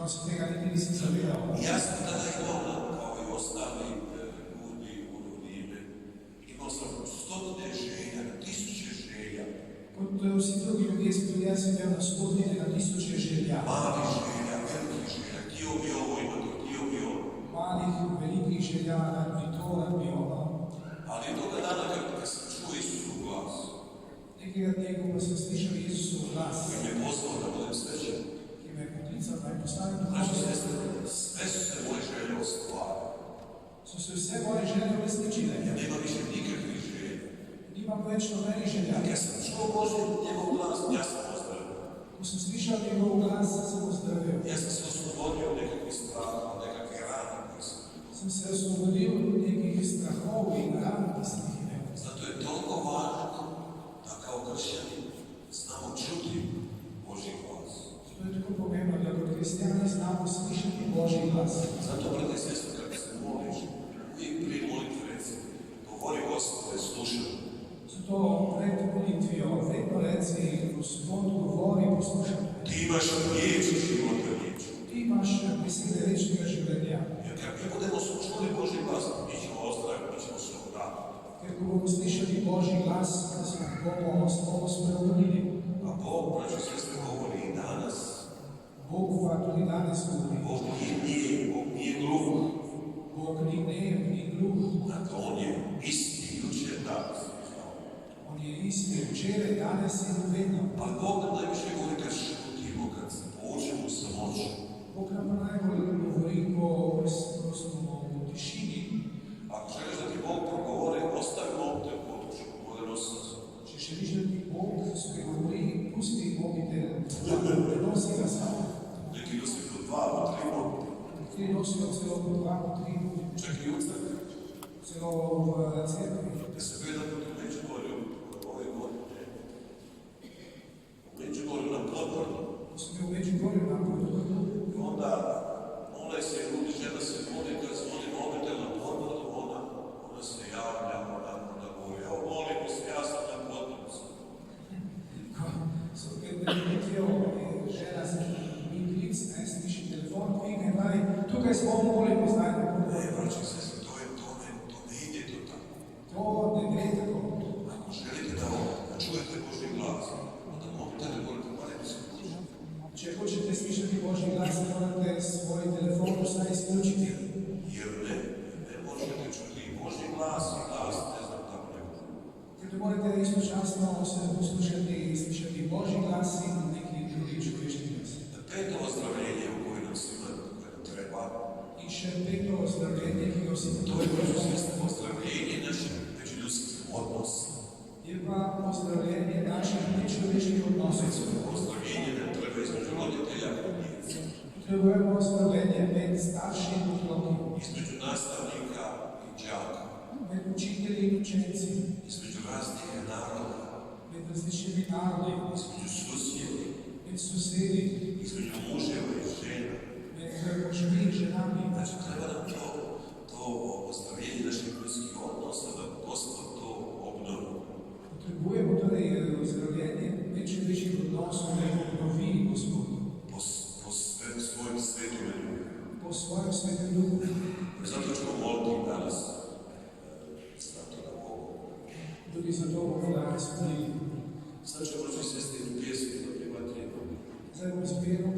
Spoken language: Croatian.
Čeprav se tega niti nisem zavedal. Ja sam tada imao, kao i ostali ljudi u Ime, imao sam stotine želja, tisuće želja. Kot vsi drugi ljudje sem tudi jaz imel na stotine, na tisoče želja. Malih želja, velikih želja, htio bi ovo imati, htio bi ovo. Malih, velikih želja, rad bi to, rad bi ono. Ali toga dana kad sam čuo Isusov glas, Nekega dne, ko sem slišal Isusov glas, koji me pozvao da budem svečan, ki me je poklical, da je postavil znači duhovno, sve su se moje želje ostvarile. so se vse moje želje uresničile. Ja nema više nikakvih želja. Nimam več nobenih želja. Kad sam čuo Božji njegov glas, ja sam ozdravio. Ko sem slišal njegov glas, sem ozdravil. Ja sam se oslobodio od nekakvih straha, od nekakvih rana koji sam imao. Sem se osvobodil od nekih strahov in ran, ki sem jih imel. Zato je toliko važno da kao kršćani znamo čuti Božji glas. To je tako pomembno, da kot kristijani znamo slišati Božji glas. Zato, brate i sestre, kada se moliš, uvijek prije molitve reci, govori Gospode, slušam. Zato pred molitvijo vedno reci, Gospod govori, poslušam. Ti imaš riječ života riječi. Ti imaš besede večnega življenja. Jer kad mi budemo čuli Božji glas, mi ćemo ozdraviti, mi ćemo se obratiti. Ker ko bomo slišali Božji glas, da se bomo spremenili. A Bog, braćo i sestre, govori i danas. Bog pa tudi danes govori. Bog nije gluh. Bog ni nem, ni gluh. Dakle, on je isti jučer danas. On je isti včeraj, danes in vedno. Ali Bog nam najviše govori kad šutimo, kad se pođemo u samoću. Bog nam najbolj govori, ko smo u tišini. Ako želiš da ti Bog progovori, ostavi mobitel pod ušom, nosi. Če želiš, da ti Bog spregovori, pusti mobitel, nosi ga samo. Neki nosi po 2, 3 mobitela. Ti nosijo celo po 2, 3 mobitela. Čak i u crkvi. Celo v cerkvi. Ja sam bio jedan put u Međugorju ove godine. U Međugorju na Podvorju. Ko sam bio u Međugorju na Podvorju. I onda ona se ljudi, žena se moli, kad zvoni mobitel na Podvorju, ona se javlja, ona govori, evo molim se, ja sam na Podvorju. So pred molitvijo žena se mi klic, sliši telefon, dvigne, daj, tukaj smo molimo, zdaj na Podvorju. Ne, braći i sestre, to ne ide to tako. To ne gre tako. Ako želite da čujete Božji glas, onda mobitele morate barem se uključiti. Če hočete slišati Božji glas, morate svoj telefon vsaj izključiti. Jer ne možete čuti Božji glas i glas, ne znam tako neko. Ker ne morete istočasno se poslušati i slišati Božji glas in neki drugi človeški glas. Peto ozdravljenje u koje nam svima treba, In še peto ozdravljenje, ki ga vsi to je ozdravljenje naših međuljudskih odnosa. je pa ozdravljenje naših nečloveških odnosov. Ozdravljenje nam treba između roditelja i djece, Potrebujemo ozdravljenje med starši in otroki, između nastavnika i đaka, med učitelji in učenci, između raznih naroda, med različnimi narodi, između susjedi, med sosedi, između muževa i žena. med možmi in ženami. Znači, treba nam to ozdravljenje naših ljudskih odnosa, da Gospod to obnovi. Potrebujemo torej ozdravljenje nečloveških odnosov, da jih obnovi Gospod. Po svojim svetim ljudima. Po svojem svetem duhu. Zato ćemo moliti danas zato da Bogu. Tudi zato bomo danes molili. Sad ćemo proći sestri u pjesmi da prihvatimo. Zdaj bomo zbirno